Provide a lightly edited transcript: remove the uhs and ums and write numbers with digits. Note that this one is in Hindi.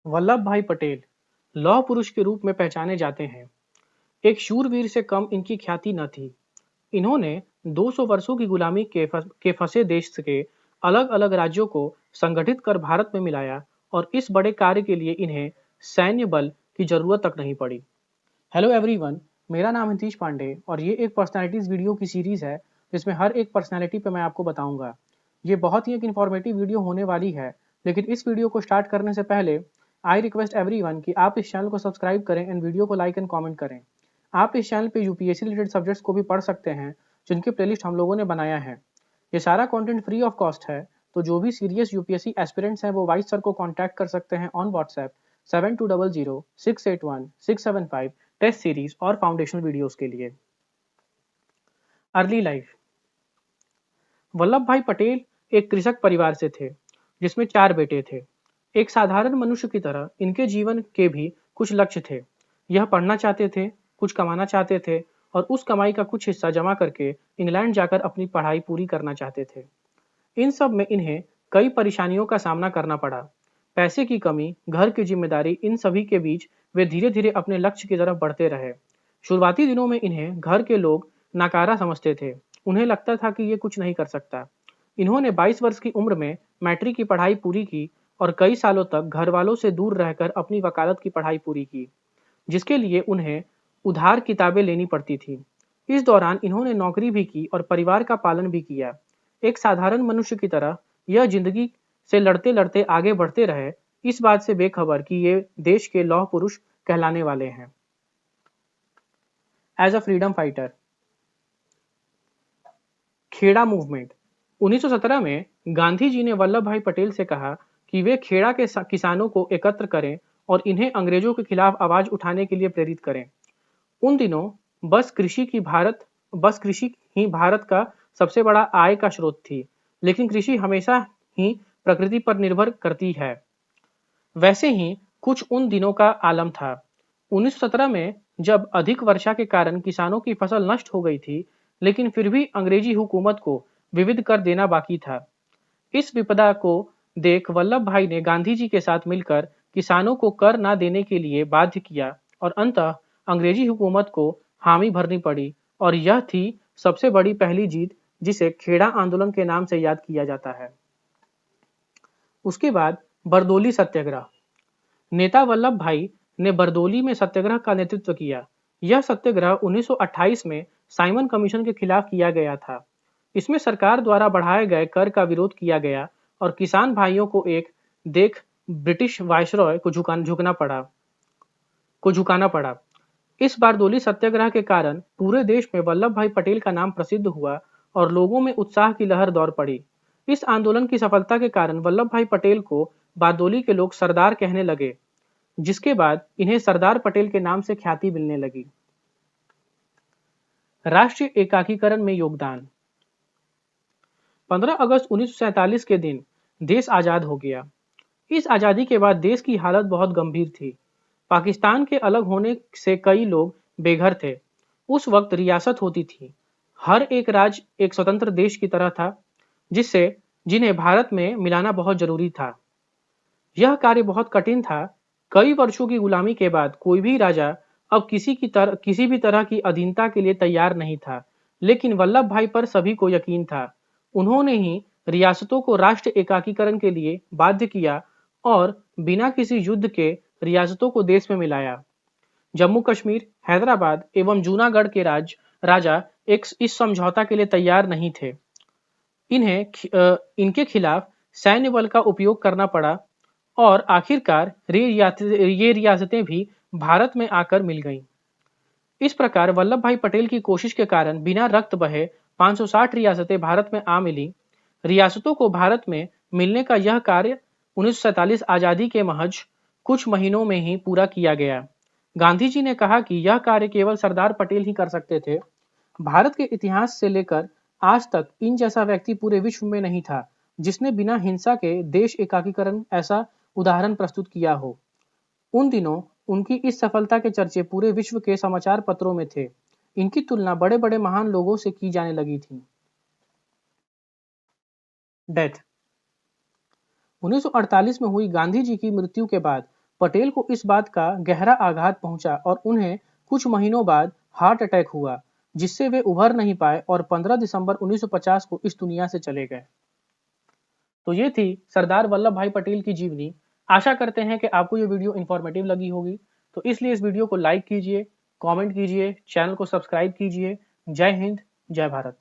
वल्लभ भाई पटेल लौह पुरुष के रूप में पहचाने जाते हैं। एक शूरवीर से कम इनकी ख्याति न थी। इन्होंने 200 वर्षों की गुलामी के फंसे देश के अलग अलग राज्यों को संगठित कर भारत में मिलाया और इस बड़े कार्य के लिए इन्हें सैन्य बल की जरूरत तक नहीं पड़ी। हेलो एवरीवन, मेरा नाम हितेश पांडे और ये एक पर्सनालिटीज वीडियो की सीरीज है जिसमें हर एक पर्सनालिटी पे मैं आपको बताऊंगा। ये बहुत ही एक इन्फॉर्मेटिव वीडियो होने वाली है, लेकिन इस वीडियो को स्टार्ट करने से पहले आई रिक्वेस्ट एवरीवन कि आप इस चैनल को सब्सक्राइब करें एंड वीडियो को लाइक एंड कमेंट करें। आप इस चैनल पे यूपीएससी रिलेटेड सब्जेक्ट्स को भी पढ़ सकते हैं जिनकी प्लेलिस्ट हम लोगों ने बनाया है। ये सारा कंटेंट फ्री ऑफ कॉस्ट है, तो जो भी सीरियस यूपीएससी एस्पिरेंट्स हैं वो वाइस सर को कॉन्टैक्ट कर सकते हैं ऑन व्हाट्सएप 7200 681 675 टेस्ट सीरीज और फाउंडेशनल वीडियोस के लिए। Early life. वल्लभ भाई पटेल एक कृषक परिवार से थे जिसमें 4 बेटे थे। एक साधारण मनुष्य की तरह इनके जीवन के भी कुछ लक्ष्य थे। यह पढ़ना चाहते थे, कुछ कमाना चाहते थे और उस कमाई का कुछ हिस्सा जमा करके इंग्लैंड जाकर अपनी पढ़ाई पूरी करना चाहते थे। इन सब में इन्हें कई परेशानियों का सामना करना पड़ा। पैसे की कमी, घर की जिम्मेदारी, इन सभी के बीच वे धीरे धीरे अपने लक्ष्य की तरफ बढ़ते रहे। शुरुआती दिनों में इन्हें घर के लोग नाकारा समझते थे। उन्हें लगता था कि ये कुछ नहीं कर सकता। इन्होंने 22 वर्ष की उम्र में मैट्रिक की पढ़ाई पूरी की और कई सालों तक घर वालों से दूर रहकर अपनी वकालत की पढ़ाई पूरी की, जिसके लिए उन्हें उधार किताबें लेनी पड़ती थी। इस दौरान इन्होंने नौकरी भी की और परिवार का पालन भी किया। एक साधारण मनुष्य की तरह यह जिंदगी से लड़ते लड़ते आगे बढ़ते रहे, इस बात से बेखबर कि ये देश के लौह पुरुष कहलाने वाले हैं। As a freedom fighter. Kheda movement. 1917 में गांधी जी ने वल्लभ भाई पटेल से कहा कि वे खेड़ा के किसानों को एकत्र करें और इन्हें अंग्रेजों के खिलाफ आवाज उठाने के लिए प्रेरित करें। उन दिनों बस कृषि ही भारत का सबसे बड़ा आय का स्रोत थी, लेकिन कृषि हमेशा ही प्रकृति पर निर्भर करती है। वैसे ही कुछ उन दिनों का आलम था। 1917 में जब अधिक वर्षा के कारण किसानों की फसल नष्ट हो गई थी, लेकिन फिर भी अंग्रेजी हुकूमत को विविध कर देना बाकी था। इस विपदा को देख वल्लभ भाई ने गांधी जी के साथ मिलकर किसानों को कर न देने के लिए बाध्य किया और अंततः अंग्रेजी हुकूमत को हामी भरनी पड़ी, और यह थी सबसे बड़ी पहली जीत जिसे खेड़ा आंदोलन के नाम से याद किया जाता है। उसके बाद बरदोली सत्याग्रह। नेता वल्लभ भाई ने बरदोली में सत्याग्रह का नेतृत्व किया। यह सत्याग्रह 1928 में साइमन कमीशन के खिलाफ किया गया था। इसमें सरकार द्वारा बढ़ाए गए कर का विरोध किया गया और किसान भाइयों को एक देख ब्रिटिश वायसरॉय को झुकाना पड़ा। इस बारदोली सत्याग्रह के कारण पूरे देश में वल्लभ भाई पटेल का नाम प्रसिद्ध हुआ और लोगों में उत्साह की लहर दौड़ पड़ी। इस आंदोलन की सफलता के कारण वल्लभ भाई पटेल को बारदोली के लोग सरदार कहने लगे, जिसके बाद इन्हें सरदार पटेल के नाम से ख्याति मिलने लगी। राष्ट्रीय एकाकीकरण में योगदान। 15 अगस्त 1947 के दिन देश आजाद हो गया। इस आजादी के बाद देश की हालत बहुत गंभीर थी। पाकिस्तान के अलग होने से कई लोग बेघर थे। उस वक्त रियासत होती थी। हर एक राज्य एक स्वतंत्र देश की तरह था, जिन्हें भारत में मिलाना बहुत जरूरी था। यह कार्य बहुत कठिन था। कई वर्षों की गुलामी के बाद कोई भी राजा अब किसी भी तरह की अधीनता के लिए तैयार नहीं था, लेकिन वल्लभ भाई पर सभी को यकीन था। उन्होंने ही रियासतों को राष्ट्र एकाकीकरण के लिए बाध्य किया और बिना किसी युद्ध के रियासतों को देश में मिलाया। जम्मू कश्मीर, हैदराबाद एवं जूनागढ़ के राजा इस समझौता के लिए तैयार नहीं थे। इनके खिलाफ सैन्य बल का उपयोग करना पड़ा और आखिरकार ये रियासतें भी भारत में आकर मिल गईं। इस प्रकार वल्लभ भाई पटेल की कोशिश के कारण बिना रक्त बहे 560 रियासतें भारत में आ मिली। रियासतों को भारत में मिलने का यह कार्य 1947 आजादी के महज कुछ महीनों में ही पूरा किया गया। गांधी जी ने कहा कि यह कार्य केवल सरदार पटेल ही कर सकते थे। भारत के इतिहास से लेकर आज तक इन जैसा व्यक्ति पूरे विश्व में नहीं था जिसने बिना हिंसा के देश एकाकीकरण ऐसा उदाहरण प्रस्तुत किया हो। उन दिनों उनकी इस सफलता के चर्चे पूरे विश्व के समाचार पत्रों में थे। इनकी तुलना बड़े बड़े महान लोगों से की जाने लगी थी। डेथ। 1948 में हुई गांधी जी की मृत्यु के बाद पटेल को इस बात का गहरा आघात पहुंचा और उन्हें कुछ महीनों बाद हार्ट अटैक हुआ, जिससे वे उभर नहीं पाए और 15 दिसंबर 1950 को इस दुनिया से चले गए। तो ये थी सरदार वल्लभ भाई पटेल की जीवनी। आशा करते हैं कि आपको ये वीडियो इन्फॉर्मेटिव लगी होगी। तो इसलिए इस वीडियो को लाइक कीजिए, कमेंट कीजिए, चैनल को सब्सक्राइब कीजिए। जय हिंद, जय भारत।